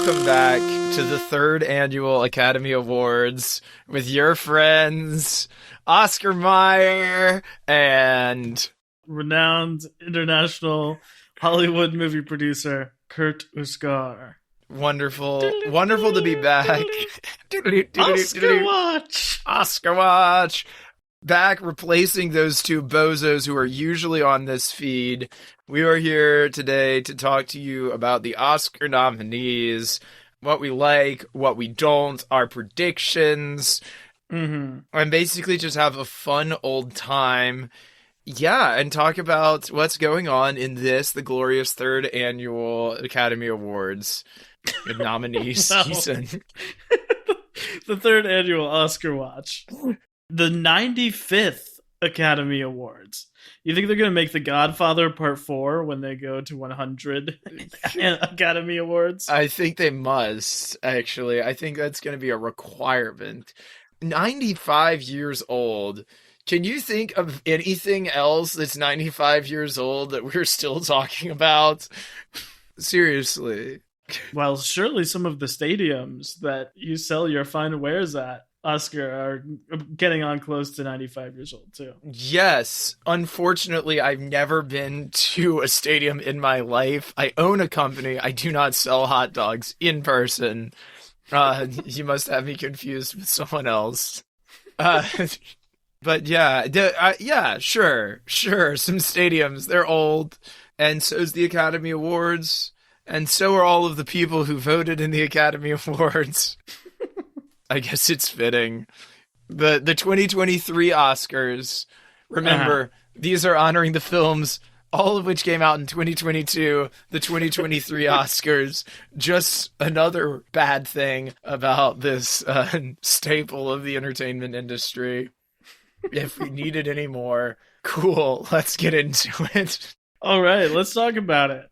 welcome back to the third annual Academy Awards with your friends, Oscar Mayer and renowned international Hollywood movie producer, Kurt Uskar. Wonderful to be back. OscarWatch! OscarWatch! Back replacing those two bozos who are usually on this feed. We are here today to talk to you about the Oscar nominees, what we like, what we don't, our predictions, and basically just have a fun old time. Yeah, and talk about what's going on in the glorious third annual Academy Awards nominee season. The third annual OscarWatch. The 95th Academy Awards. You think they're going to make The Godfather Part 4 when they go to 100 Academy Awards? I think they must, actually. I think that's going to be a requirement. 95 years old. Can you think of anything else that's 95 years old that we're still talking about? Seriously. Well, surely some of the stadiums that you sell your fine wares at, Oscar, are getting on close to 95 years old, too. Yes. Unfortunately, I've never been to a stadium in my life. I own a company. I do not sell hot dogs in person. You must have me confused with someone else. But yeah, sure. Some stadiums, they're old. And so is the Academy Awards. And so are all of the people who voted in the Academy Awards. I guess it's fitting. The 2023 Oscars, remember, these are honoring the films, all of which came out in 2022, the 2023 Oscars. Just another bad thing about this staple of the entertainment industry. If we need it anymore, cool, let's get into it. All right, let's talk about it.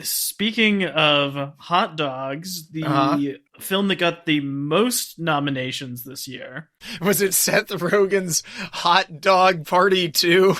Speaking of hot dogs, the film that got the most nominations this year. Was it Seth Rogen's Hot Dog Party 2?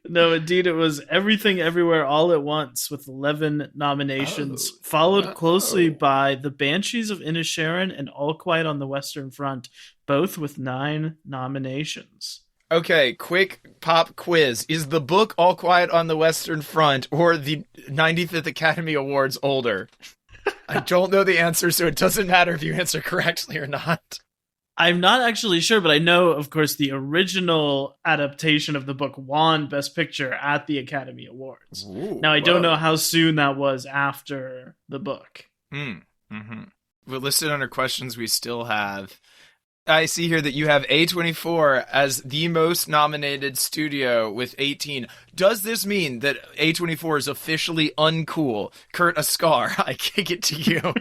No, indeed, it was Everything Everywhere All at Once with 11 nominations, followed closely by The Banshees of Inisherin and All Quiet on the Western Front, both with 9 nominations. Okay, quick pop quiz. Is the book All Quiet on the Western Front or the 95th Academy Awards older? I don't know the answer, so it doesn't matter if you answer correctly or not. I'm not actually sure, but I know, of course, the original adaptation of the book won Best Picture at the Academy Awards. Now, I don't know how soon that was after the book. We're listed under questions we still have. I see here that you have A24 as the most nominated studio with 18. Does this mean that A24 is officially uncool? Kurt Uskar, I kick it to you.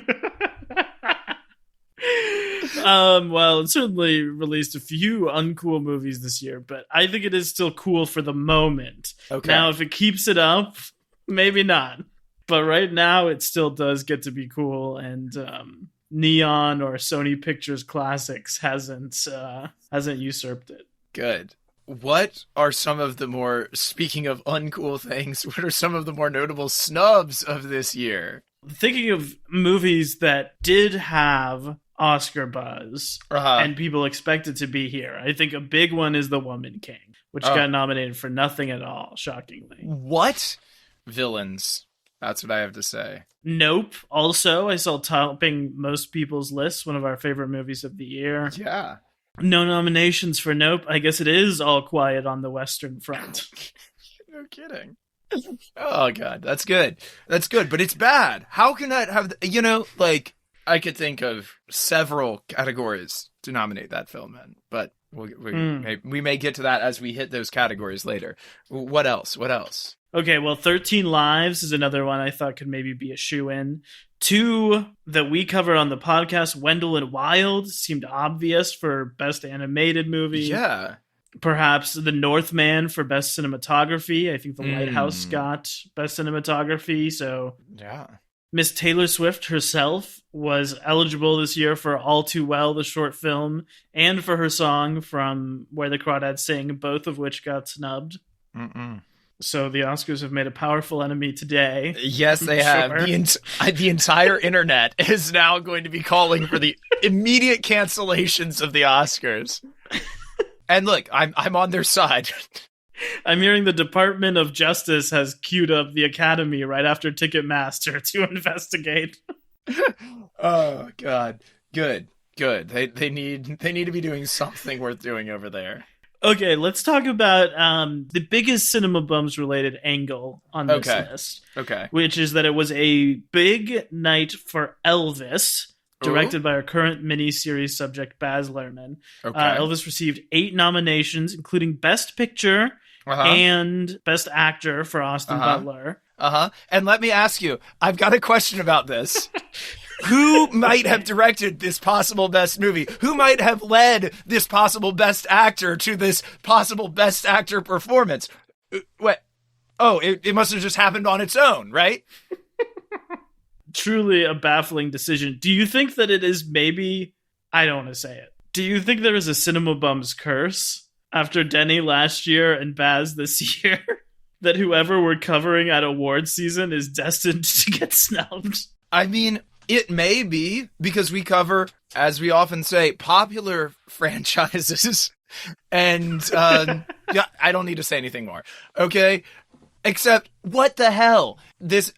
Well, it certainly released a few uncool movies this year, but I think it is still cool for the moment. Okay. Now, if it keeps it up, maybe not. But right now, it still does get to be cool, and Neon or Sony Pictures Classics hasn't usurped it. Good. What are some of the more, speaking of uncool things, what are some of the more notable snubs of this year? Thinking of movies that did have Oscar buzz and people expected to be here, I think a big one is The Woman King, which got nominated for nothing at all, shockingly. What? Villains. That's what I have to say. Nope. Also, I saw topping most people's lists, one of our favorite movies of the year. Yeah. No nominations for Nope. I guess it is All Quiet on the Western Front. No kidding. Oh, God. That's good. That's good, but it's bad. How can that have... I could think of several categories to nominate that film in, but we may get to that as we hit those categories later. What else? Okay, well, 13 Lives is another one I thought could maybe be a shoo-in. 2 that we covered on the podcast, Wendell and Wild, seemed obvious for Best Animated Movie. Yeah. Perhaps The Northman for Best Cinematography. I think The Lighthouse got Best Cinematography, so... Yeah. Miss Taylor Swift herself was eligible this year for All Too Well, the short film, and for her song from Where the Crawdads Sing, both of which got snubbed. So the Oscars have made a powerful enemy today. Yes, they have. The entire internet is now going to be calling for the immediate cancellations of the Oscars. And look, I'm on their side. I'm hearing the Department of Justice has queued up the Academy right after Ticketmaster to investigate. Oh God, good. They need to be doing something worth doing over there. Okay, let's talk about the biggest Cinema Bums related angle on this list. Okay. Which is that it was a big night for Elvis, directed by our current miniseries subject, Baz Luhrmann. Okay. Elvis received 8 nominations, including Best Picture and Best Actor for Austin Butler. And let me ask you, I've got a question about this. Who might have directed this possible best movie? Who might have led this possible best actor to this possible best actor performance? What? Oh, it must have just happened on its own, right? Truly a baffling decision. Do you think that it is maybe... I don't want to say it. Do you think there is a Cinema Bums curse after Denny last year and Baz this year? That whoever we're covering at awards season is destined to get snubbed? I mean... It may be, because we cover, as we often say, popular franchises. And yeah, I don't need to say anything more. Okay? Except, what the hell? It's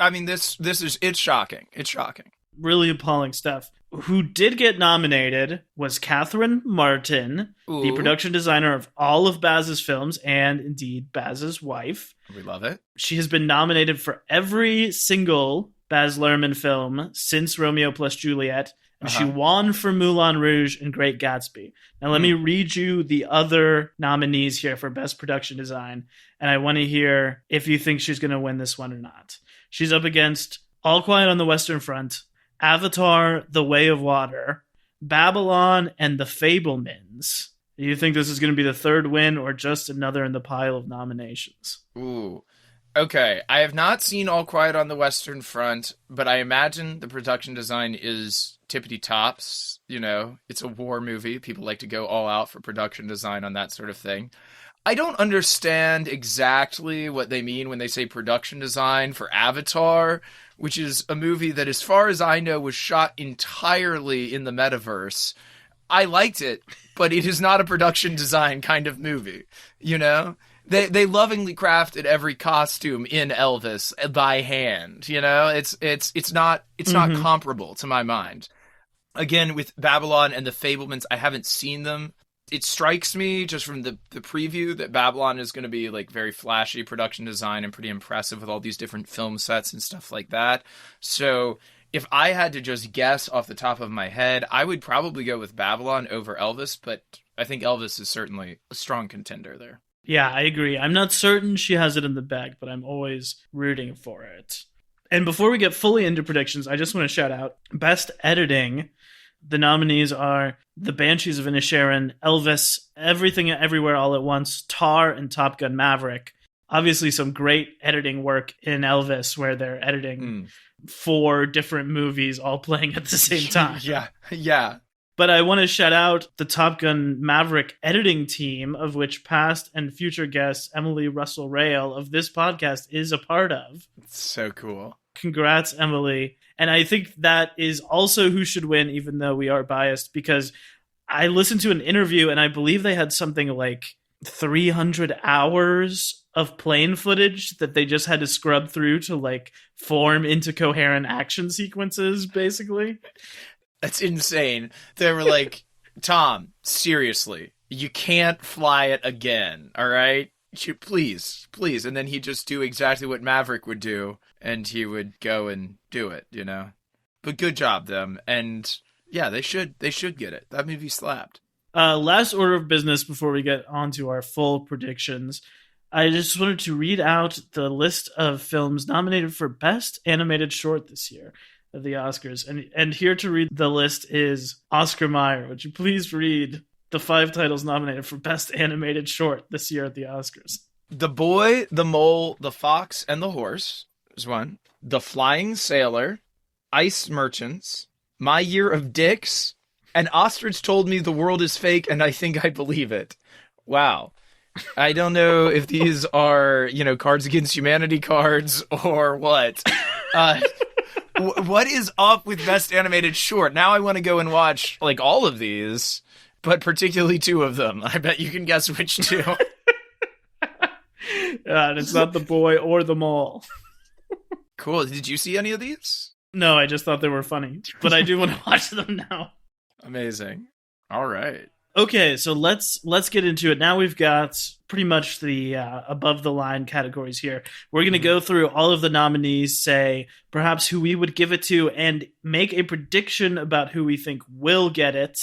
shocking. It's shocking. Really appalling stuff. Who did get nominated was Catherine Martin, the production designer of all of Baz's films, and indeed Baz's wife. We love it. She has been nominated for every single Baz Luhrmann film since Romeo plus Juliet, and she won for Moulin Rouge and Great Gatsby. Now let me read you the other nominees here for Best Production Design, and I want to hear if you think she's going to win this one or not. She's up against All Quiet on the Western Front, Avatar, The Way of Water, Babylon, and The Fabelmans. Do you think this is going to be the third win or just another in the pile of nominations? Ooh. Okay, I have not seen All Quiet on the Western Front, but I imagine the production design is tippity tops. You know, it's a war movie. People like to go all out for production design on that sort of thing. I don't understand exactly what they mean when they say production design for Avatar, which is a movie that, as far as I know, was shot entirely in the metaverse. I liked it, but it is not a production design kind of movie, you know? They lovingly crafted every costume in Elvis by hand, you know? It's not comparable to my mind. Again, with Babylon and the Fabelmans, I haven't seen them. It strikes me just from the preview that Babylon is going to be like very flashy production design and pretty impressive with all these different film sets and stuff like that. So if I had to just guess off the top of my head, I would probably go with Babylon over Elvis, but I think Elvis is certainly a strong contender there. Yeah, I agree. I'm not certain she has it in the bag, but I'm always rooting for it. And before we get fully into predictions, I just want to shout out Best Editing. The nominees are The Banshees of Inisherin, Elvis, Everything Everywhere All at Once, Tar, and Top Gun Maverick. Obviously some great editing work in Elvis where they're editing 4 different movies all playing at the same time. Yeah. But I want to shout out the Top Gun Maverick editing team, of which past and future guest Emily Russell Rail of this podcast is a part of. It's so cool. Congrats, Emily. And I think that is also who should win, even though we are biased, because I listened to an interview and I believe they had something like 300 hours of plane footage that they just had to scrub through to like form into coherent action sequences, basically. That's insane. They were like, Tom, seriously, you can't fly it again, all right? Please. And then he'd just do exactly what Maverick would do, and he would go and do it, you know? But good job, them. And yeah, they should get it. That movie slapped. Last order of business before we get on to our full predictions. I just wanted to read out the list of films nominated for Best Animated Short this year of the Oscars. And here to read the list is Oscar Mayer. Would you please read the 5 titles nominated for Best Animated Short this year at the Oscars? The Boy, the Mole, the Fox, and the Horse is one. The Flying Sailor, Ice Merchants, My Year of Dicks, and Ostrich Told Me the World is Fake and I Think I Believe It. Wow. I don't know if these are, Cards Against Humanity cards or what. What is up with Best Animated Short? Now I want to go and watch, all of these, but particularly two of them. I bet you can guess which two. And it's not The Boy or The Mole. Cool. Did you see any of these? No, I just thought they were funny, but I do want to watch them now. Amazing. All right. Okay, so let's get into it. Now we've got pretty much the above the line categories here. We're going to go through all of the nominees, say perhaps who we would give it to, and make a prediction about who we think will get it.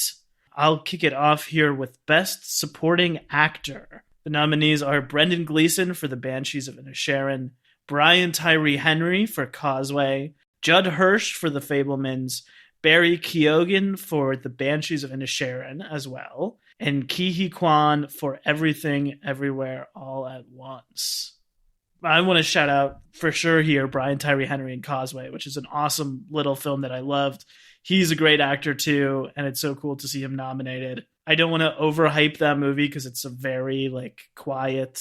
I'll kick it off here with Best Supporting Actor. The nominees are Brendan Gleeson for The Banshees of Inisherin, Brian Tyree Henry for Causeway, Judd Hirsch for The Fabelmans, Barry Keoghan for The Banshees of Inisherin as well, and Ke Huy Quan for Everything Everywhere All at Once. I want to shout out for sure here Brian Tyree Henry in Causeway, which is an awesome little film that I loved. He's a great actor too, and it's so cool to see him nominated. I don't want to overhype that movie because it's a very quiet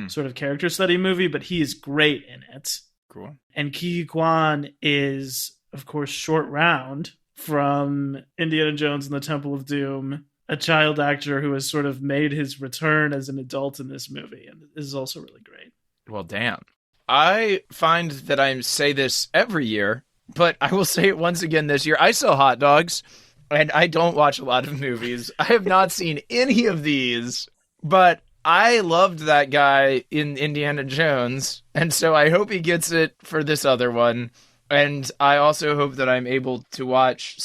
sort of character study movie, but he is great in it. Cool. And Ke Huy Quan is, of course, Short Round from Indiana Jones and the Temple of Doom, a child actor who has sort of made his return as an adult in this movie, and is also really great. Well, damn. I find that I say this every year, but I will say it once again this year. I saw Hot Dogs, and I don't watch a lot of movies. I have not seen any of these, but I loved that guy in Indiana Jones, and so I hope he gets it for this other one. And I also hope that I'm able to watch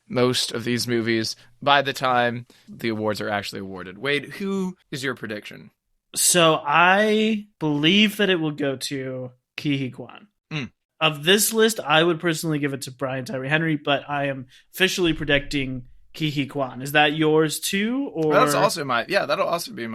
most of these movies by the time the awards are actually awarded. Wade, who is your prediction? So I believe that it will go to Ke Huy Quan. Of this list, I would personally give it to Brian Tyree Henry, but I am officially predicting Ke Huy Quan. Is that yours too? Or that's also that'll also be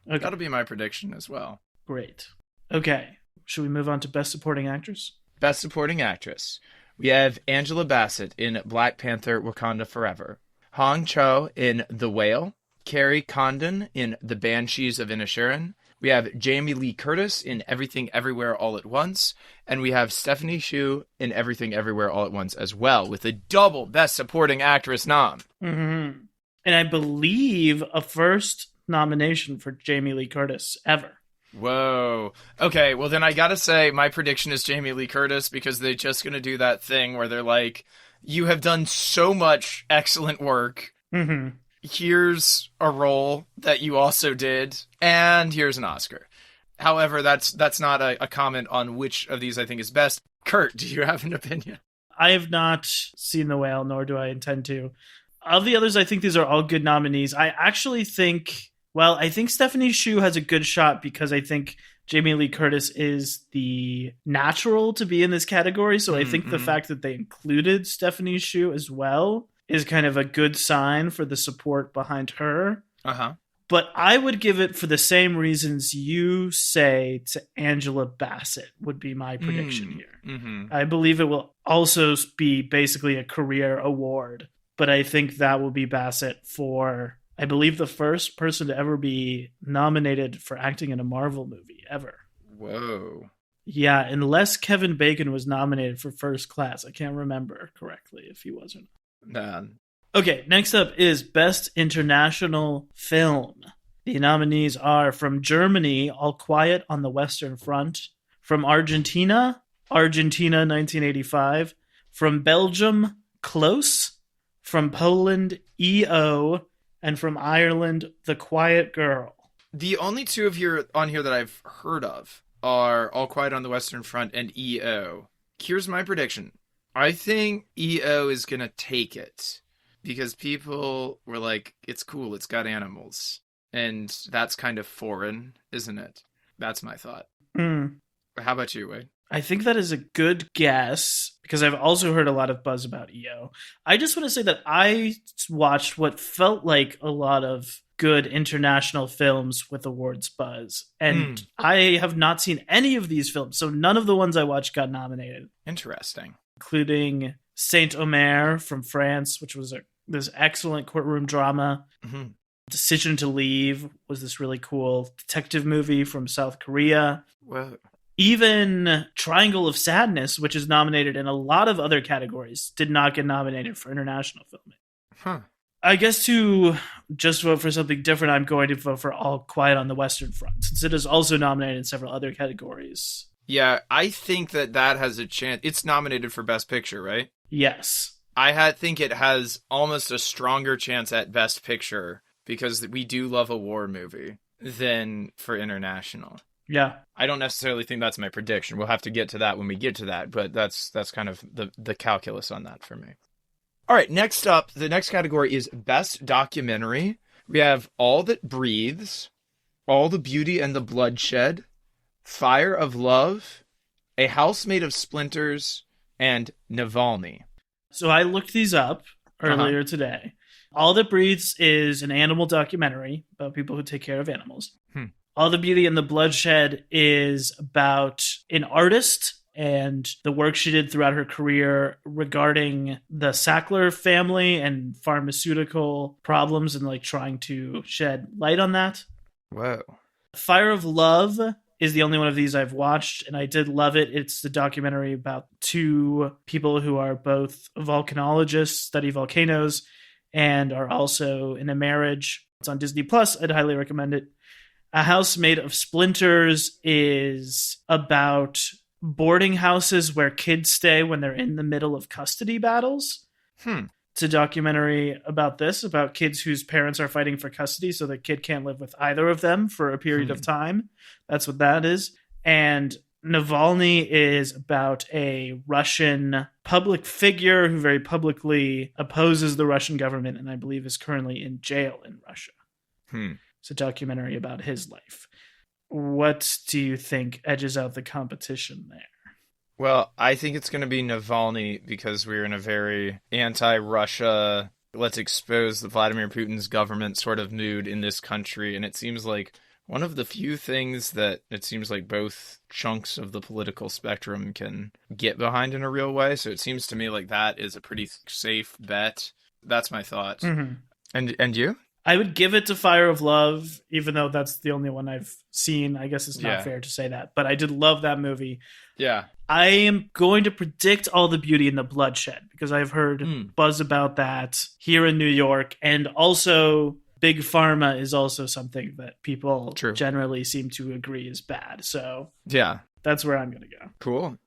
that'll be my prediction as well. Great. Okay. Should we move on to Best Supporting Actress? Best Supporting Actress. We have Angela Bassett in Black Panther: Wakanda Forever, Hong Cho in The Whale, Carrie Condon in The Banshees of Inisherin. We have Jamie Lee Curtis in Everything Everywhere All at Once, and we have Stephanie Hsu in Everything Everywhere All at Once as well, with a double Best Supporting Actress nom. Mm-hmm. And I believe a first nomination for Jamie Lee Curtis ever. Whoa. Okay, well then I gotta say my prediction is Jamie Lee Curtis, because they're just gonna do that thing where they're like, you have done so much excellent work. Mm-hmm. Here's a role that you also did, and here's an Oscar. However, that's not a comment on which of these I think is best. Kurt, do you have an opinion? I have not seen The Whale, nor do I intend to. Of the others, I think these are all good nominees. I actually think Stephanie Hsu has a good shot, because I think Jamie Lee Curtis is the natural to be in this category. So I think the fact that they included Stephanie Hsu as well is kind of a good sign for the support behind her. Uh-huh. But I would give it, for the same reasons you say, to Angela Bassett would be my prediction here. Mm-hmm. I believe it will also be basically a career award, but I think that will be Bassett for, I believe, the first person to ever be nominated for acting in a Marvel movie ever. Whoa. Yeah, unless Kevin Bacon was nominated for First Class. I can't remember correctly if he was or not. Man. Okay, next up is Best International Film. The nominees are from Germany, All Quiet on the Western Front. From Argentina, 1985. From Belgium, Close. From Poland, EO. And from Ireland, The Quiet Girl. The only two on here that I've heard of are All Quiet on the Western Front and EO. Here's my prediction. I think EO is going to take it, because people were like, it's cool, it's got animals. And that's kind of foreign, isn't it? That's my thought. How about you, Wade? I think that is a good guess, because I've also heard a lot of buzz about EO. I just want to say that I watched what felt like a lot of good international films with awards buzz, and I have not seen any of these films, so none of the ones I watched got nominated. Interesting. Including Saint Omer from France, which was this excellent courtroom drama. Mm-hmm. Decision to Leave was this really cool detective movie from South Korea. Well, even Triangle of Sadness, which is nominated in a lot of other categories, did not get nominated for international filming. Huh. I guess to just vote for something different, I'm going to vote for All Quiet on the Western Front, since it is also nominated in several other categories. Yeah, I think that has a chance. It's nominated for Best Picture, right? Yes. I think it has almost a stronger chance at Best Picture because we do love a war movie than for international. Yeah. I don't necessarily think that's my prediction. We'll have to get to that when we get to that, but that's kind of the calculus on that for me. All right, next up, the next category is Best Documentary. We have All That Breathes, All the Beauty and the Bloodshed, Fire of Love, A House Made of Splinters, and Navalny. So I looked these up earlier today. All That Breathes is an animal documentary about people who take care of animals. All the Beauty and the Bloodshed is about an artist and the work she did throughout her career regarding the Sackler family and pharmaceutical problems and like trying to shed light on that. Whoa. Fire of Love is the only one of these I've watched, and I did love it. It's the documentary about two people who are both volcanologists, study volcanoes, and are also in a marriage. It's on Disney Plus. I'd highly recommend it. A House Made of Splinters is about boarding houses where kids stay when they're in the middle of custody battles. It's a documentary about this, about kids whose parents are fighting for custody, so the kid can't live with either of them for a period of time. That's what that is. And Navalny is about a Russian public figure who very publicly opposes the Russian government and I believe is currently in jail in Russia. It's a documentary about his life. What do you think edges out the competition there? Well, I think it's going to be Navalny because we're in a very anti-Russia, let's expose the Vladimir Putin's government sort of mood in this country. And it seems like one of the few things that it seems like both chunks of the political spectrum can get behind in a real way. So it seems to me like that is a pretty safe bet. That's my thought. And you? I would give it to Fire of Love, even though that's the only one I've seen. I guess it's not fair to say that, but I did love that movie. Yeah. I am going to predict All the Beauty and the Bloodshed because I've heard buzz about that here in New York. And also, Big Pharma is also something that people generally seem to agree is bad. So yeah, that's where I'm going to go. Cool.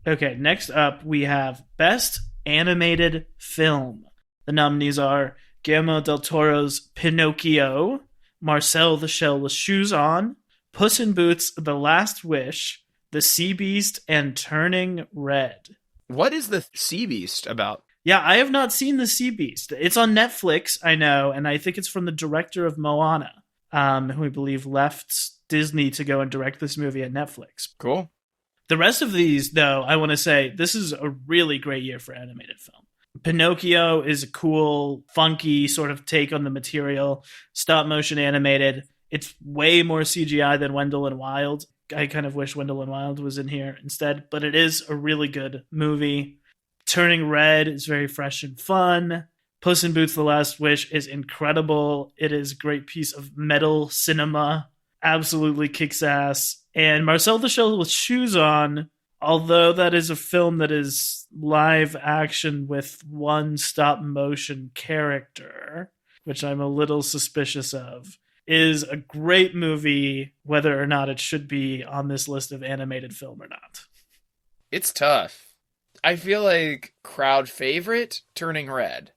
Okay, next up, we have Best Animated Film. The nominees are Guillermo del Toro's Pinocchio, Marcel the Shell with Shoes On, Puss in Boots' The Last Wish, The Sea Beast, and Turning Red. What is The Sea Beast about? Yeah, I have not seen The Sea Beast. It's on Netflix, I know, and I think it's from the director of Moana, who I believe left Disney to go and direct this movie at Netflix. Cool. The rest of these, though, I want to say, this is a really great year for animated film. Pinocchio is a cool, funky sort of take on the material, stop motion animated. It's way more CGI than Wendell and Wild. I kind of wish Wendell and Wild was in here instead, but it is a really good movie. Turning Red is very fresh and fun. Puss in Boots: The Last Wish is incredible. It is a great piece of metal cinema. Absolutely kicks ass. And Marcel the Shell with Shoes On, although that is a film that is live action with one stop motion character, which I'm a little suspicious of, is a great movie, whether or not it should be on this list of animated film or not. It's tough. I feel like crowd favorite, Turning Red.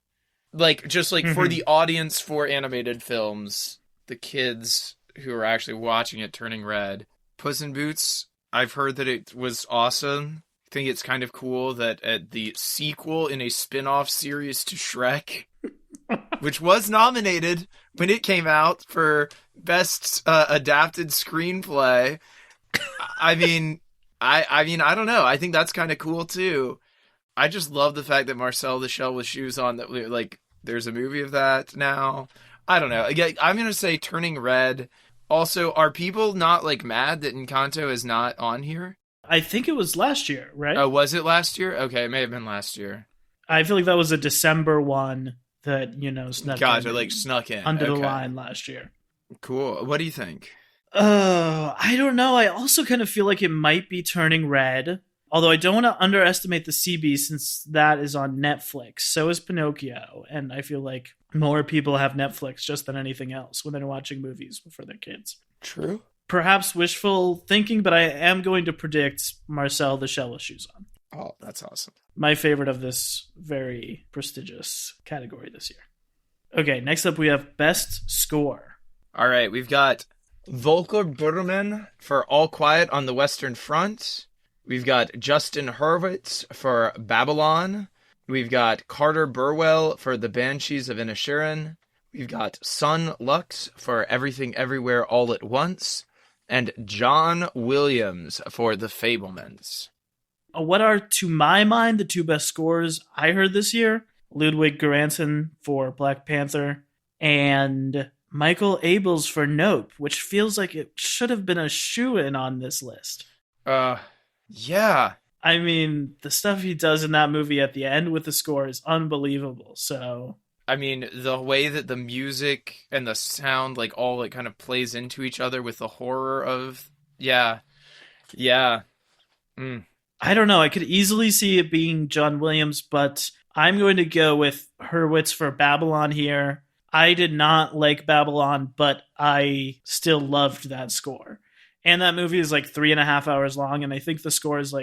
Like, just like for the audience for animated films, the kids who are actually watching it, Turning Red. Puss in Boots, I've heard that it was awesome. I think it's kind of cool that the sequel in a spin-off series to Shrek, which was nominated when it came out for Best Adapted Screenplay. I mean, I don't know. I think that's kind of cool too. I just love the fact that Marcel the Shell with Shoes On, that like there's a movie of that now. I don't know. Again, I'm gonna say Turning Red. Also, are people not like mad that Encanto is not on here? I think it was last year, right? Oh, was it last year? Okay, it may have been last year. I feel like that was a December one that, snuck snuck in. under the line last year. Cool. What do you think? I don't know. I also kind of feel like it might be Turning Red. Although I don't want to underestimate the CB since that is on Netflix. So is Pinocchio. And I feel like more people have Netflix just than anything else when they're watching movies for their kids. True. Perhaps wishful thinking, but I am going to predict Marcel the Shell with Shoes On. Oh, that's awesome. My favorite of this very prestigious category this year. Okay, next up we have Best Score. All right, we've got Volker Berman for All Quiet on the Western Front. We've got Justin Hurwitz for Babylon. We've got Carter Burwell for The Banshees of Inisherin. We've got Sun Lux for Everything Everywhere All at Once. And John Williams for The Fabelmans. What are, to my mind, the two best scores I heard this year? Ludwig Göransson for Black Panther and Michael Abels for Nope, which feels like it should have been a shoo-in on this list. Yeah. I mean, the stuff he does in that movie at the end with the score is unbelievable, so... I mean, the way that the music and the sound, all kind of plays into each other with the horror of... Yeah. I don't know. I could easily see it being John Williams, but I'm going to go with Hurwitz for Babylon here. I did not like Babylon, but I still loved that score. And that movie is 3.5 hours long, and I think the score is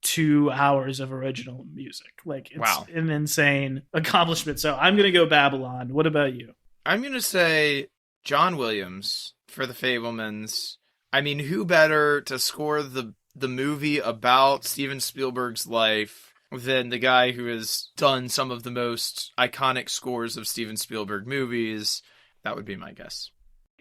2 hours of original music. It's an insane accomplishment. So I'm going to go Babylon. What about you? I'm going to say John Williams for The Fabelmans. I mean, who better to score the movie about Steven Spielberg's life than the guy who has done some of the most iconic scores of Steven Spielberg movies? That would be my guess.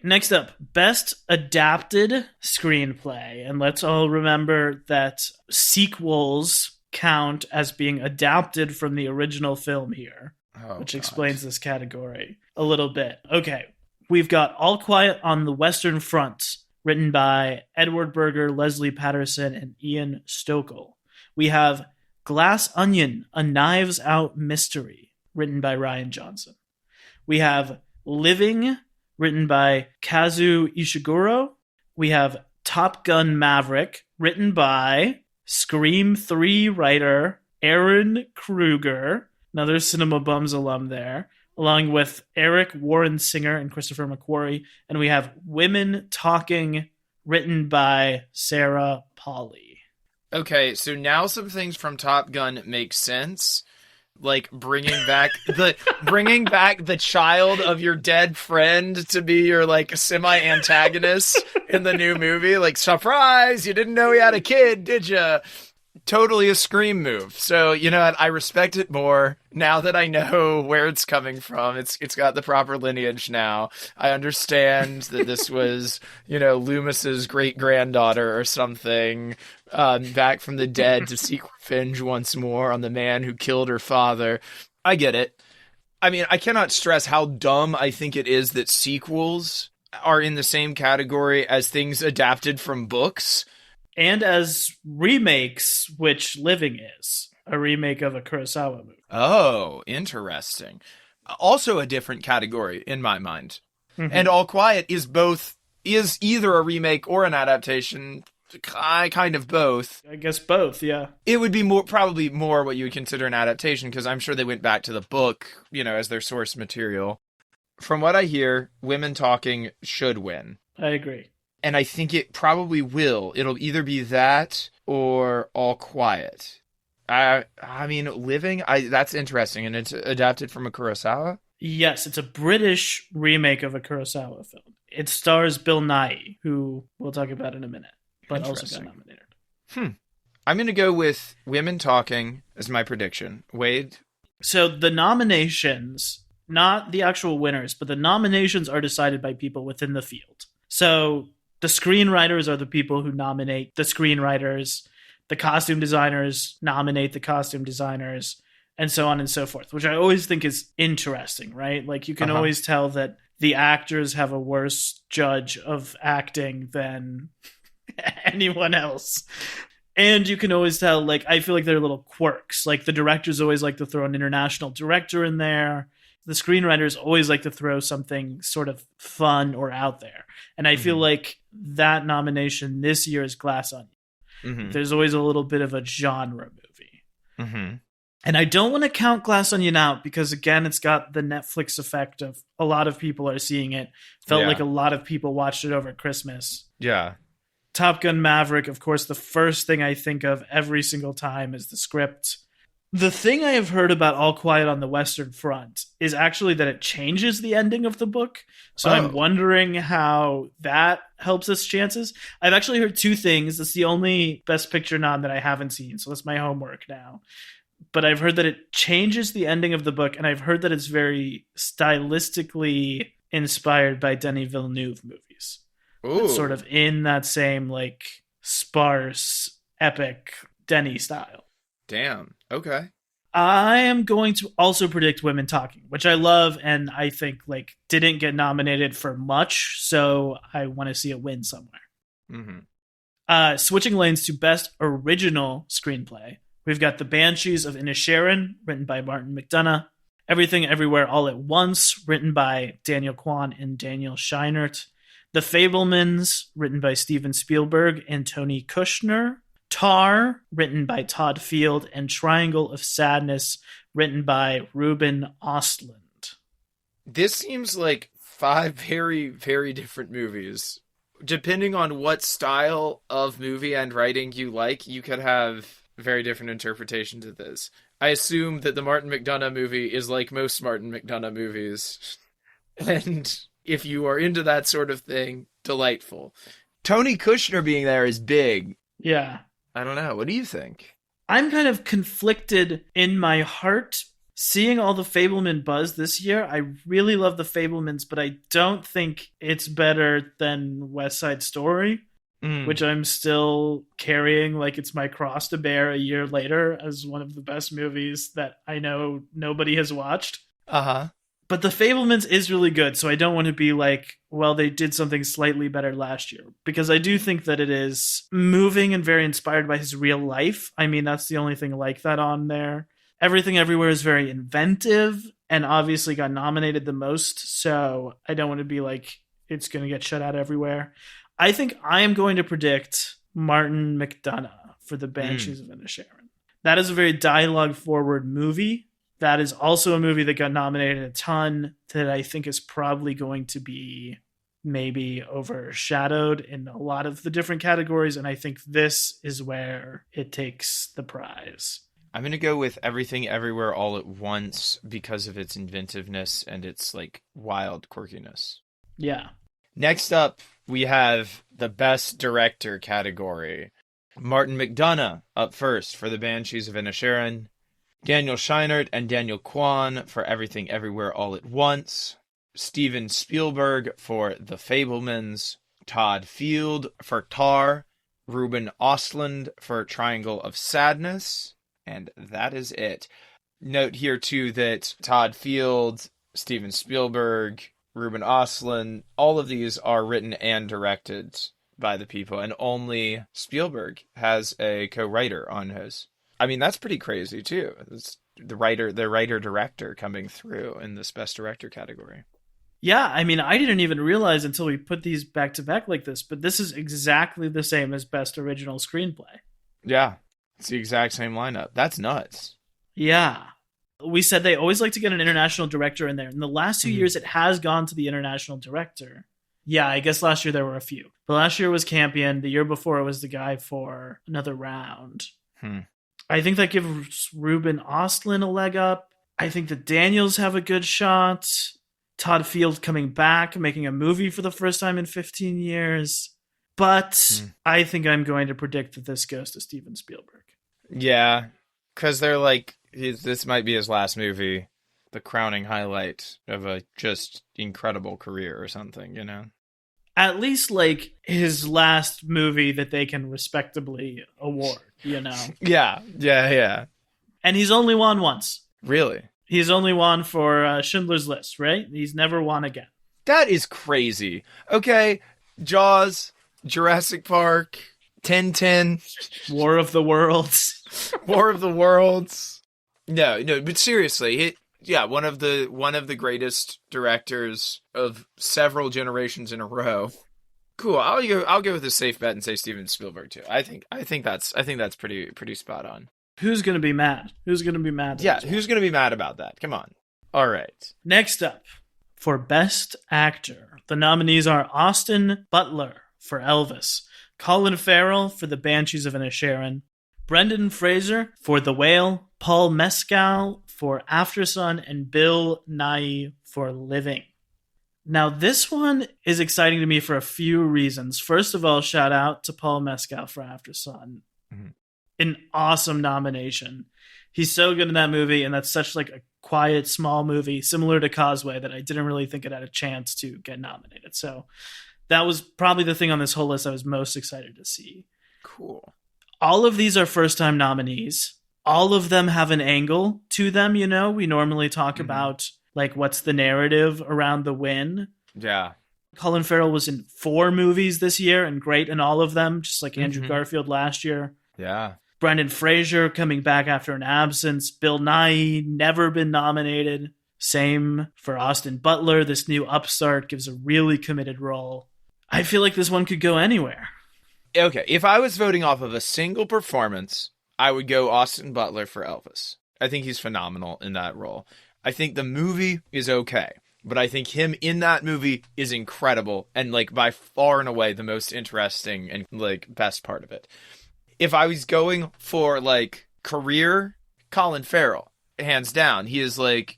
Next up, Best Adapted Screenplay. And let's all remember that sequels count as being adapted from the original film here, which explains this category a little bit. Okay, we've got All Quiet on the Western Front, written by Edward Berger, Leslie Patterson, and Ian Stokell. We have Glass Onion, A Knives Out Mystery, written by Ryan Johnson. We have Living, written by Kazu Ishiguro. We have Top Gun Maverick, written by Scream 3 writer Aaron Kruger, another Cinema Bums alum there, along with Eric Warren Singer and Christopher McQuarrie. And we have Women Talking, written by Sarah Polley. Okay, so now some things from Top Gun make sense. Bringing back the child of your dead friend to be your semi-antagonist in the new movie. Surprise! You didn't know he had a kid, did you? Totally a Scream move. So, you know what? I respect it more now that I know where it's coming from. It's got the proper lineage now. I understand that this was, Loomis's great-granddaughter or something, back from the dead to seek revenge once more on the man who killed her father. I get it. I mean, I cannot stress how dumb I think it is that sequels are in the same category as things adapted from books. And as remakes, which Living is a remake of a Kurosawa movie. Oh, interesting. Also a different category in my mind. Mm-hmm. And All Quiet is either a remake or an adaptation. Kind of both. I guess both, yeah. It would be probably more what you would consider an adaptation, because I'm sure they went back to the book, as their source material. From what I hear, Women Talking should win. I agree. And I think it probably will. It'll either be that or All Quiet. I mean, Living, that's interesting. And it's adapted from a Kurosawa? Yes, it's a British remake of a Kurosawa film. It stars Bill Nighy, who we'll talk about in a minute, but also got nominated. I'm going to go with Women Talking as my prediction. Wade? So the nominations, not the actual winners, but the nominations are decided by people within the field. So the screenwriters are the people who nominate the screenwriters. The costume designers nominate the costume designers, and so on and so forth, which I always think is interesting, right? You can always tell that the actors have a worse judge of acting than anyone else. And you can always tell, I feel like there are little quirks. The directors always like to throw an international director in there. the screenwriters always like to throw something sort of fun or out there. And I feel like that nomination this year is Glass Onion. There's always a little bit of a genre movie. And I don't want to count Glass Onion out because, again, it's got the Netflix effect of a lot of people are seeing it. Felt like a lot of people watched it over Christmas. Yeah. Top Gun Maverick, of course, the first thing I think of every single time is the script. The thing I have heard about All Quiet on the Western Front is actually that it changes the ending of the book. So I'm wondering how that helps its chances. I've actually heard two things. It's the only Best Picture nod that I haven't seen, so that's my homework now. But I've heard that it changes the ending of the book, and I've heard that it's very stylistically inspired by Denis Villeneuve movies. Ooh. It's sort of in that same, like, sparse, epic Denis style. Damn. Okay. I am going to also predict Women Talking, which I love, and I think, like, didn't get nominated for much, so I want to see it win somewhere. Switching lanes to Best Original Screenplay. We've got The Banshees of Inisherin, written by Martin McDonagh. Everything Everywhere All at Once, written by Daniel Kwan and Daniel Scheinert. The Fabelmans, written by Steven Spielberg and Tony Kushner. Tar, written by Todd Field. And Triangle of Sadness, written by Ruben Ostlund. This seems like 5 very, very different movies. Depending on what style of movie and writing you like, you could have very different interpretations of this. I assume that the Martin McDonagh movie is like most Martin McDonagh movies. And if you are into that sort of thing, delightful. Tony Kushner being there is big. Yeah. I don't know. What do you think? I'm kind of conflicted in my heart. Seeing all the Fabelman buzz this year, I really love the Fabelmans, but I don't think it's better than West Side Story, which I'm still carrying like it's my cross to bear a year later as one of the best movies that I know nobody has watched. But the Fabelmans is really good, so I don't want to be like, well, they did something slightly better last year. Because I do think that it is moving and very inspired by his real life. I mean, that's the only thing like that on there. Everything Everywhere is very inventive and obviously got nominated the most, so I don't want to be like, it's going to get shut out everywhere. I think I am going to predict Martin McDonagh for The Banshees of Inisherin. That is a very dialogue-forward movie. That is also a movie that got nominated a ton that I think is probably going to be maybe overshadowed in a lot of the different categories, and I think this is where it takes the prize. I'm going to go with Everything Everywhere All at Once because of its inventiveness and its like wild quirkiness. Yeah. Next up, we have the Best Director category. Martin McDonagh up first for The Banshees of Inisherin. Daniel Scheinert and Daniel Kwan for Everything Everywhere All at Once. Steven Spielberg for The Fabelmans. Todd Field for Tar. Ruben Ostlund for Triangle of Sadness. And that is it. Note here, too, that Todd Field, Steven Spielberg, Ruben Ostlund, all of these are written and directed by the people, and only Spielberg has a co-writer on his. I mean, that's pretty crazy, too. It's the writer-director coming through in this Best Director category. Yeah, I mean, I didn't even realize until we put these back-to-back like this, but this is exactly the same as Best Original Screenplay. Yeah. It's the exact same lineup. That's nuts. Yeah. We said they always like to get an international director in there. In the last 2 years, it has gone to the international director. Yeah, I guess last year there were a few. But last year was Campion. The year before it was the guy for Another Round. I think that gives Ruben Ostlund a leg up. I think the Daniels have a good shot. Todd Field coming back, making a movie for the first time in 15 years. But I think I'm going to predict that this goes to Steven Spielberg. Yeah, because they're like, this might be his last movie, the crowning highlight of a just incredible career or something, you know? At least, like, his last movie that they can respectably award, you know? Yeah. And he's only won once. Really? He's only won for Schindler's List, right? He's never won again. That is crazy. Okay, Jaws, Jurassic Park, 10-10. War of the Worlds. War of the Worlds. No, but seriously, Yeah, one of the greatest directors of several generations in a row. Cool. I'll go with a safe bet and say Steven Spielberg too. I think that's pretty spot on. Who's going to be mad? Who's going to be mad? Yeah, who's going to be mad about that? Come on. All right. Next up, for Best Actor, the nominees are Austin Butler for Elvis, Colin Farrell for The Banshees of Inisherin, Brendan Fraser for The Whale, Paul Mescal for Aftersun, and Bill Nighy for Living. Now, this one is exciting to me for a few reasons. First of all, shout out to Paul Mescal for Aftersun. Mm-hmm. An awesome nomination. He's so good in that movie, and that's such like a quiet, small movie, similar to Causeway, that I didn't really think it had a chance to get nominated. So that was probably the thing on this whole list I was most excited to see. Cool. All of these are first-time nominees. All of them have an angle to them, you know? We normally talk about, like, what's the narrative around the win. Yeah. Colin Farrell was in 4 movies this year and great in all of them, just like Andrew Garfield last year. Yeah. Brendan Fraser coming back after an absence. Bill Nighy, never been nominated. Same for Austin Butler. This new upstart gives a really committed role. I feel like this one could go anywhere. Okay, if I was voting off of a single performance, I would go Austin Butler for Elvis. I think he's phenomenal in that role. I think the movie is okay, but I think him in that movie is incredible and, like, by far and away the most interesting and, like, best part of it. If I was going for, like, career, Colin Farrell, hands down. He is, like,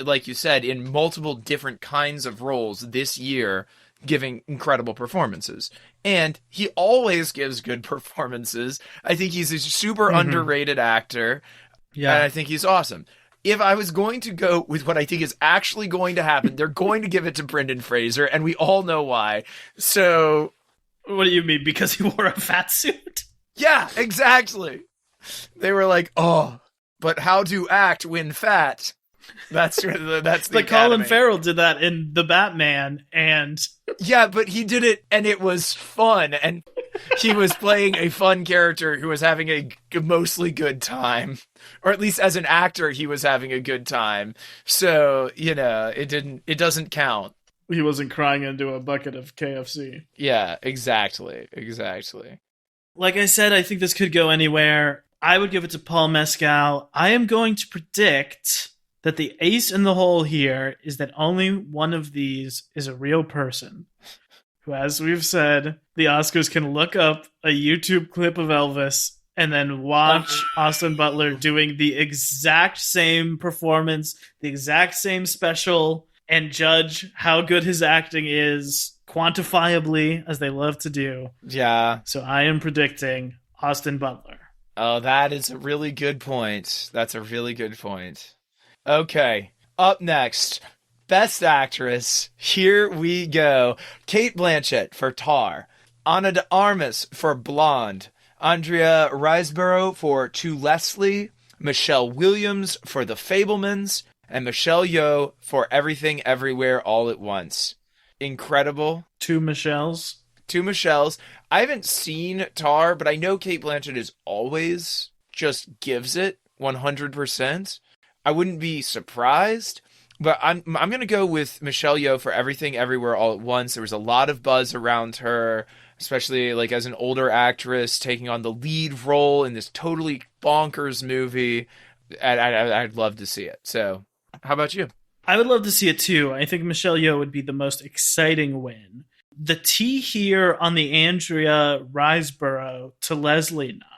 like you said, in multiple different kinds of roles this year, giving incredible performances. And he always gives good performances. I think he's a super underrated actor. Yeah. And I think he's awesome. If I was going to go with what I think is actually going to happen, they're going to give it to Brendan Fraser, and we all know why. So... What do you mean? Because he wore a fat suit? Yeah, exactly. They were like, oh, but how to act when fat? That's the like Colin Farrell did that in The Batman, and yeah, but he did it and it was fun, and he was playing a fun character who was having a mostly good time, or at least as an actor he was having a good time. So, you know, it doesn't count. He wasn't crying into a bucket of KFC. Yeah, exactly. Like I said, I think this could go anywhere. I would give it to Paul Mescal. I am going to predict that the ace in the hole here is that only one of these is a real person who, as we've said, the Oscars can look up a YouTube clip of Elvis and then watch Austin Butler doing the exact same performance, the exact same special, and judge how good his acting is quantifiably, as they love to do. Yeah. So I am predicting Austin Butler. Oh, that is a really good point. That's a really good point. Okay, up next, Best Actress. Here we go. Cate Blanchett for Tar, Ana de Armas for Blonde, Andrea Riseborough for To Leslie, Michelle Williams for The Fabelmans, and Michelle Yeoh for Everything Everywhere All at Once. Incredible. 2 Michelles. 2 Michelles. I haven't seen Tar, but I know Cate Blanchett is always just gives it 100%. I wouldn't be surprised, but I'm going to go with Michelle Yeoh for Everything Everywhere All at Once. There was a lot of buzz around her, especially like as an older actress taking on the lead role in this totally bonkers movie. I'd love to see it. So, how about you? I would love to see it too. I think Michelle Yeoh would be the most exciting win. The T here on the Andrea Riseborough to Leslie nom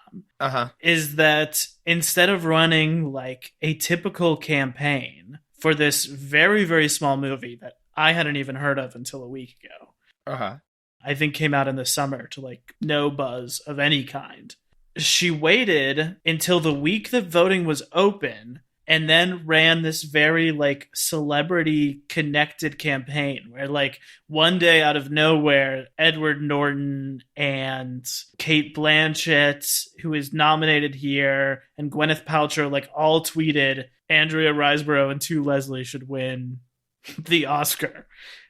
is that instead of running like a typical campaign for this very, very small movie that I hadn't even heard of until a week ago, I think came out in the summer to like no buzz of any kind, she waited until the week that voting was open and then ran this very like celebrity connected campaign where like one day out of nowhere, Edward Norton and Cate Blanchett, who is nominated here, and Gwyneth Paltrow like all tweeted Andrea Riseborough and To Leslie should win the Oscar.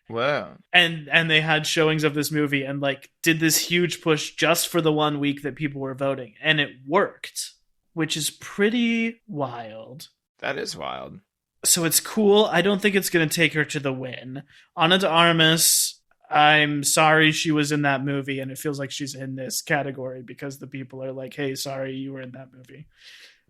Wow. And they had showings of this movie and like did this huge push just for the 1 week that people were voting, and it worked, which is pretty wild. That is wild. So it's cool. I don't think it's going to take her to the win. Ana de Armas, I'm sorry she was in that movie, and it feels like she's in this category because the people are like, hey, sorry you were in that movie.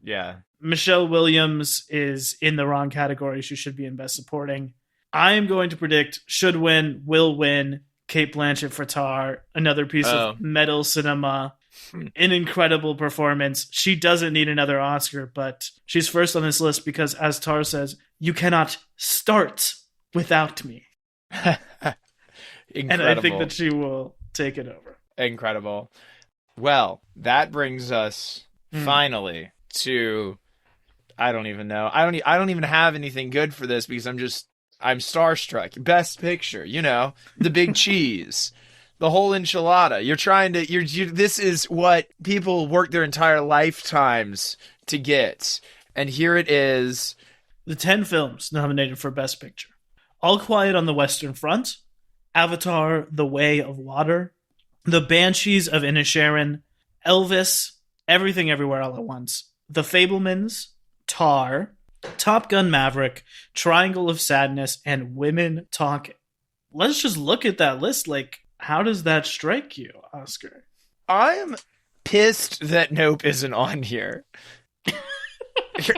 Yeah. Michelle Williams is in the wrong category. She should be in Best Supporting. I am going to predict should win, will win, Cate Blanchett for Tar, another piece of metal cinema, an incredible performance. She doesn't need another Oscar, but she's first on this list because, as Tar says, you cannot start without me. And I think that she will take it over. Incredible. Well, that brings us finally to, I don't even know. I don't even have anything good for this because I'm starstruck. Best Picture, the big cheese, the whole enchilada. This is what people work their entire lifetimes to get. And here it is. The 10 films nominated for Best Picture. All Quiet on the Western Front, Avatar, The Way of Water, The Banshees of Inisherin, Elvis, Everything Everywhere All at Once, The Fabelmans, Tar, Top Gun Maverick, Triangle of Sadness, and Women Talking. Let's just look at that list. Like, how does that strike you, Oscar? I'm pissed that Nope isn't on here.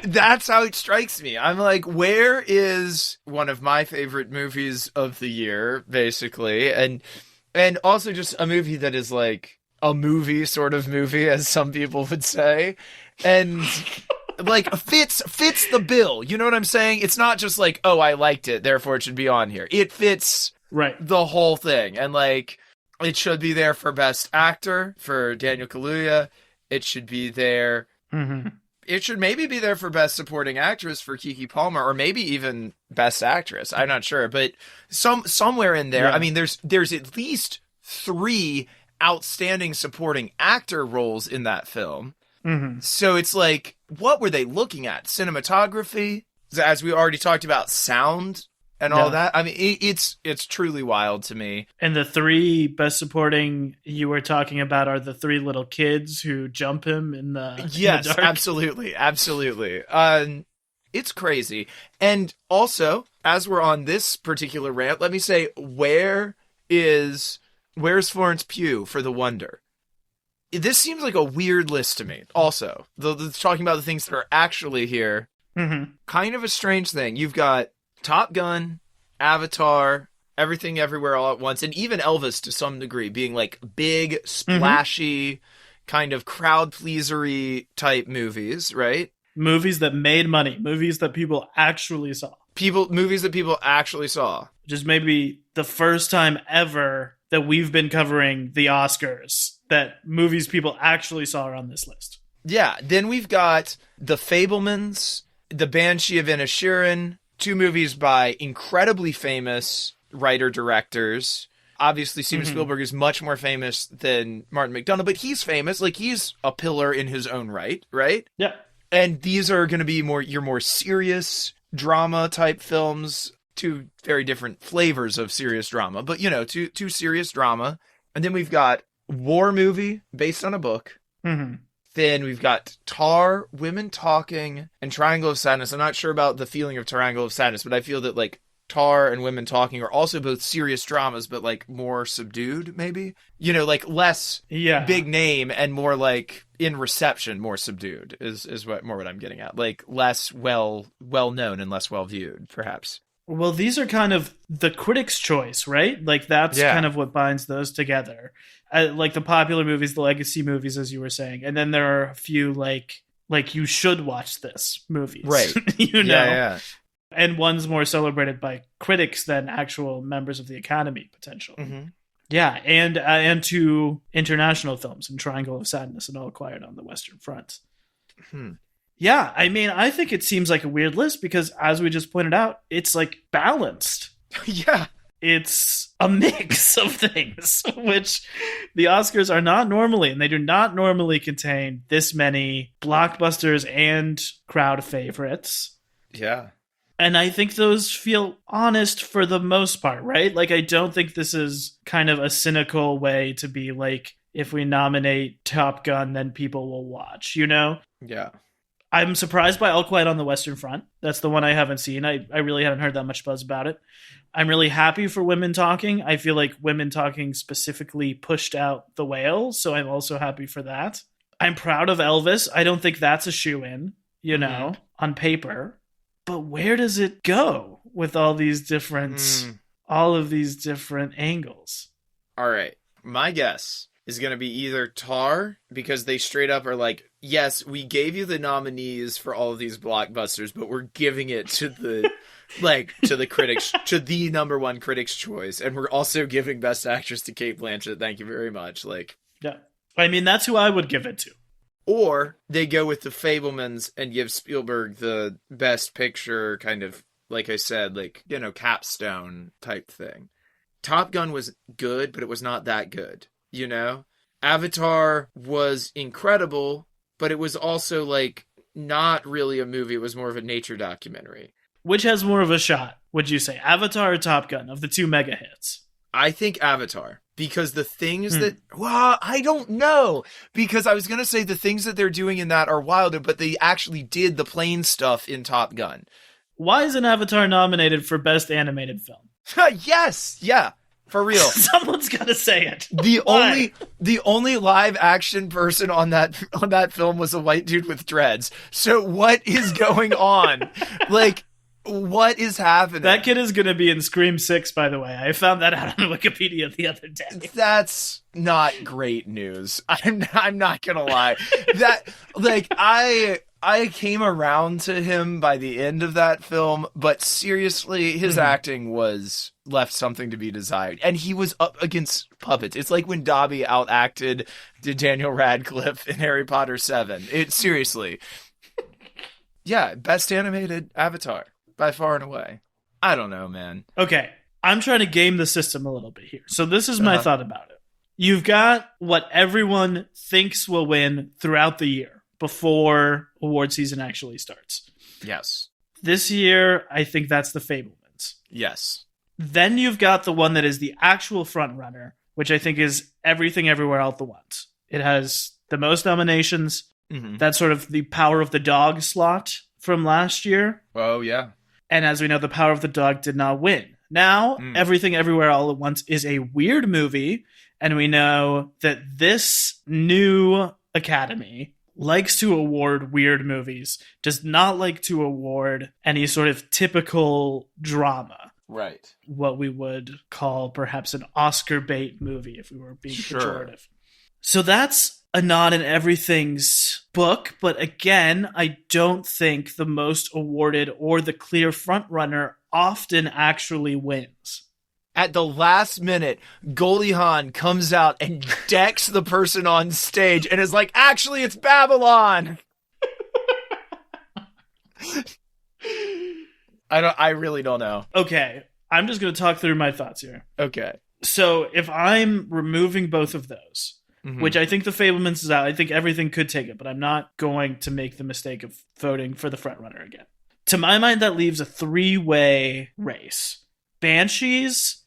That's how it strikes me. I'm like, where is one of my favorite movies of the year, basically? And also just a movie that is like a movie sort of movie, as some people would say. And like fits the bill. You know what I'm saying? It's not just like, oh, I liked it, therefore it should be on here. It fits the whole thing. And like, it should be there for Best Actor for Daniel Kaluuya. It should be there. Mm-hmm. It should maybe be there for Best Supporting Actress for Keke Palmer, or maybe even Best Actress. I'm not sure, but somewhere in there. Yeah. I mean, there's at least 3 outstanding supporting actor roles in that film. Mm-hmm. So it's like, what were they looking at? Cinematography, as we already talked about, sound and all that. I mean, it's truly wild to me. And the 3 Best Supporting you were talking about are the 3 little kids who jump him in the dark. Absolutely. It's crazy. And also, as we're on this particular rant, let me say, where's Florence Pugh for The Wonder? This seems like a weird list to me. Also, talking about the things that are actually here, kind of a strange thing. You've got Top Gun, Avatar, Everything Everywhere All at Once, and even Elvis to some degree, being like big, splashy, kind of crowd-pleasery type movies, right? Movies that made money. Movies that people actually saw. Movies that people actually saw. Which is maybe the first time ever that we've been covering the Oscars that movies people actually saw are on this list. Yeah, then we've got The Fabelmans, The Banshee of Inisherin, 2 movies by incredibly famous writer-directors. Obviously, Steven Spielberg is much more famous than Martin McDonagh, but he's famous. Like, he's a pillar in his own right? Yeah. And these are going to be your more serious drama-type films. 2 very different flavors of serious drama, but, two serious drama. And then we've got war movie based on a book. Mm-hmm. Then we've got Tar, Women Talking, and Triangle of Sadness. I'm not sure about the feeling of Triangle of Sadness, but I feel that like Tar and Women Talking are also both serious dramas, but like more subdued, maybe. Like less big name and more like in reception, more subdued is what I'm getting at. Like less well known and less well viewed, perhaps. Well, these are kind of the critics' choice, right? Like that's kind of what binds those together. Like the popular movies, the legacy movies, as you were saying, and then there are a few like you should watch this movies, right? Yeah. And one's more celebrated by critics than actual members of the Academy, potentially. Mm-hmm. Yeah, and 2 international films in Triangle of Sadness and All Quiet on the Western Front. Yeah, I mean, I think it seems like a weird list because, as we just pointed out, it's like balanced. Yeah. It's a mix of things, which the Oscars are not normally, and they do not normally contain this many blockbusters and crowd favorites. Yeah. And I think those feel honest for the most part, right? Like, I don't think this is kind of a cynical way to be like, if we nominate Top Gun, then people will watch, Yeah. I'm surprised by All Quiet on the Western Front. That's the one I haven't seen. I really haven't heard that much buzz about it. I'm really happy for Women Talking. I feel like Women Talking specifically pushed out The Whale, so I'm also happy for that. I'm proud of Elvis. I don't think that's a shoe-in, on paper. But where does it go with all of these different angles? All right. My guess is going to be either Tar, because they straight up are like, yes, we gave you the nominees for all of these blockbusters, but we're giving it to the to the critics, to the number one critics' choice, and we're also giving Best Actress to Cate Blanchett. Thank you very much. Yeah, I mean, that's who I would give it to. Or they go with the Fabelmans and give Spielberg the Best Picture kind of, like I said, capstone type thing. Top Gun was good, but it was not that good. Avatar was incredible, but it was also not really a movie. It was more of a nature documentary. Which has more of a shot, would you say? Avatar or Top Gun of the two mega hits? I think Avatar, because the things I don't know, because I was going to say the things that they're doing in that are wilder, but they actually did the plane stuff in Top Gun. Why isn't Avatar nominated for Best Animated Film? Yes, yeah. For real. Someone's got to say it. The only live action person on that film was a white dude with dreads. So what is going on? What is happening? That kid is going to be in Scream 6, by the way. I found that out on Wikipedia the other day. That's not great news. I'm not going to lie. I came around to him by the end of that film, but seriously, his acting was left something to be desired. And he was up against puppets. It's like when Dobby outacted Daniel Radcliffe in Harry Potter 7. Seriously. Yeah, best animated Avatar, by far and away. I don't know, man. Okay, I'm trying to game the system a little bit here. So this is my thought about it. You've got what everyone thinks will win throughout the year, before award season actually starts. Yes. This year, I think that's the Fabelmans. Yes. Then you've got the one that is the actual front runner, which I think is Everything Everywhere All at Once. It has the most nominations. Mm-hmm. That's sort of the Power of the Dog slot from last year. Oh, yeah. And as we know, the Power of the Dog did not win. Now, Everything Everywhere All at Once is a weird movie, and we know that this new Academy likes to award weird movies, does not like to award any sort of typical drama. Right. What we would call perhaps an Oscar bait movie if we were being pejorative. So that's a nod in everything's book, but again, I don't think the most awarded or the clear frontrunner often actually wins. At the last minute, Goldie Hawn comes out and decks the person on stage and is like, actually, it's Babylon. I really don't know. Okay. I'm just going to talk through my thoughts here. Okay. So if I'm removing both of those, which I think the Fabelmans is out, I think everything could take it, but I'm not going to make the mistake of voting for the frontrunner again. To my mind, that leaves a three-way race. Banshees,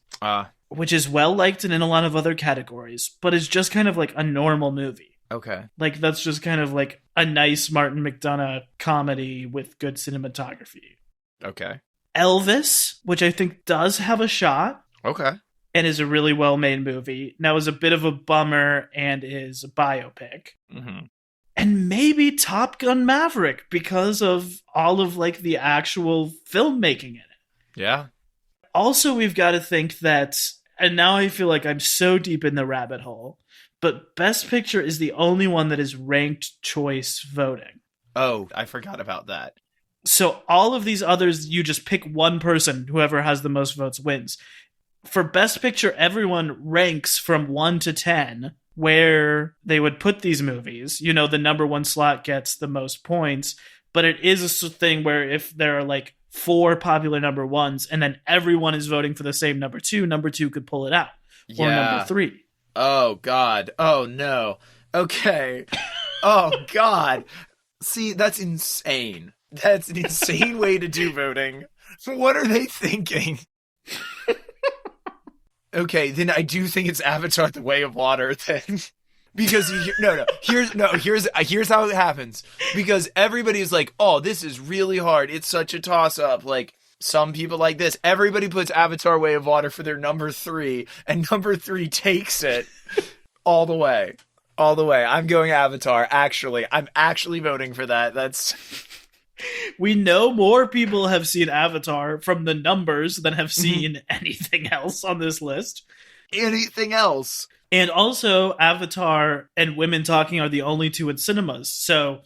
which is well-liked and in a lot of other categories, but is just kind of like a normal movie. Okay. That's just kind of like a nice Martin McDonagh comedy with good cinematography. Okay. Elvis, which I think does have a shot. Okay. And is a really well-made movie. Now is a bit of a bummer and is a biopic. Mm-hmm. And maybe Top Gun Maverick because of all of the actual filmmaking in it. Yeah. Also, we've got to think that, and now I feel like I'm so deep in the rabbit hole, but Best Picture is the only one that is ranked choice voting. Oh, I forgot about that. So all of these others, you just pick one person, whoever has the most votes wins. For Best Picture, everyone ranks from 1 to 10 where they would put these movies. The number one slot gets the most points, but it is a thing where if there are 4 popular number ones and then everyone is voting for the same number two could pull it out. Or number 3. Oh, God. Oh, no. Okay. Oh, God. See, that's insane. That's an insane way to do voting. What are they thinking? Okay, then I do think it's Avatar: The Way of Water then. Because here's how it happens. Because everybody's like, oh, this is really hard. It's such a toss-up. Like, some people like this. Everybody puts Avatar Way of Water for their number 3, and number 3 takes it all the way. All the way. I'm going Avatar, actually. I'm actually voting for that. That's... We know more people have seen Avatar from the numbers than have seen anything else on this list. Anything else. And also, Avatar and Women Talking are the only 2 in cinemas. So,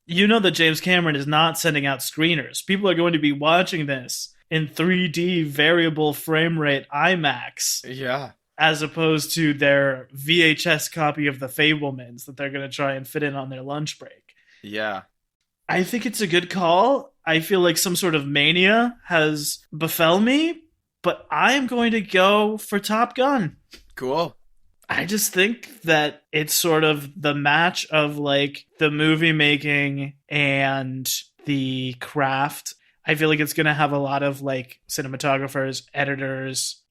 you know that James Cameron is not sending out screeners. People are going to be watching this in 3D variable frame rate IMAX. Yeah. As opposed to their VHS copy of The Fabelmans that they're going to try and fit in on their lunch break. Yeah. I think it's a good call. I feel like some sort of mania has befell me, but I am going to go for Top Gun. Cool. I just think that it's sort of the match of like the movie making and the craft. I feel like it's going to have a lot of like cinematographers, editors,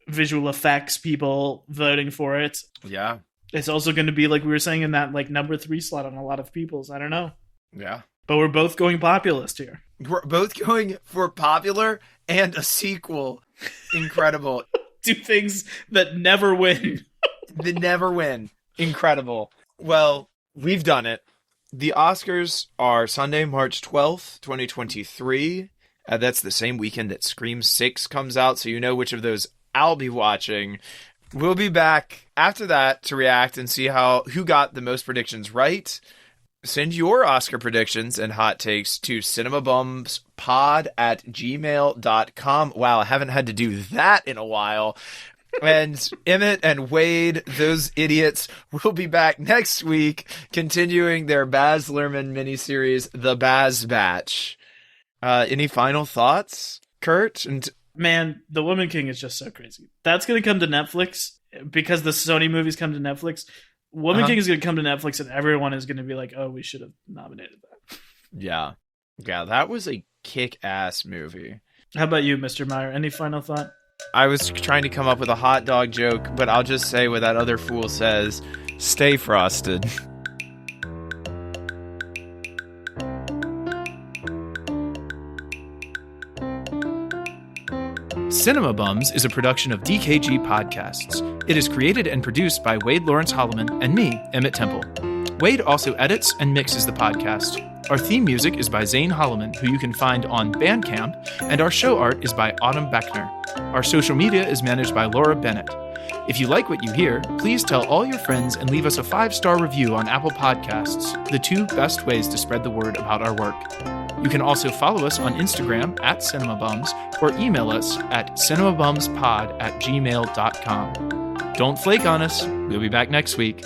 visual effects people voting for it. Yeah. It's also going to be, like we were saying, in that like number 3 slot on a lot of people's. I don't know. Yeah. But we're both going populist here. We're both going for popular and a sequel. Incredible. 2 things that never win. They never win. Incredible. Well, we've done it. The Oscars are Sunday, March 12th, 2023. That's the same weekend that Scream 6 comes out, so you know which of those I'll be watching. We'll be back after that to react and see who got the most predictions right. Send your Oscar predictions and hot takes to cinemabumspod@gmail.com. Wow, I haven't had to do that in a while. And Emmett and Wade, those idiots, will be back next week, continuing their Baz Luhrmann miniseries, The Baz Batch. Any final thoughts, Kurt? And man, The Woman King is just so crazy. That's going to come to Netflix because the Sony movies come to Netflix. Woman King is going to come to Netflix, and everyone is going to be like, "Oh, we should have nominated that." Yeah, that was a kick-ass movie. How about you, Mr. Meyer? Any final thought? I was trying to come up with a hot dog joke, but I'll just say what that other fool says: "Stay frosted." Cinema Bums is a production of DKG Podcasts. It is created and produced by Wade Lawrence Holloman and me, Emmett Temple. Wade also edits and mixes the podcast. Our theme music is by Zane Holloman, who you can find on Bandcamp, and our show art is by Autumn Beckner. Our social media is managed by Laura Bennett. If you like what you hear, please tell all your friends and leave us a 5-star review on Apple Podcasts, the 2 best ways to spread the word about our work. You can also follow us on Instagram @CinemaBums or email us at cinemabumspod@gmail.com. Don't flake on us. We'll be back next week.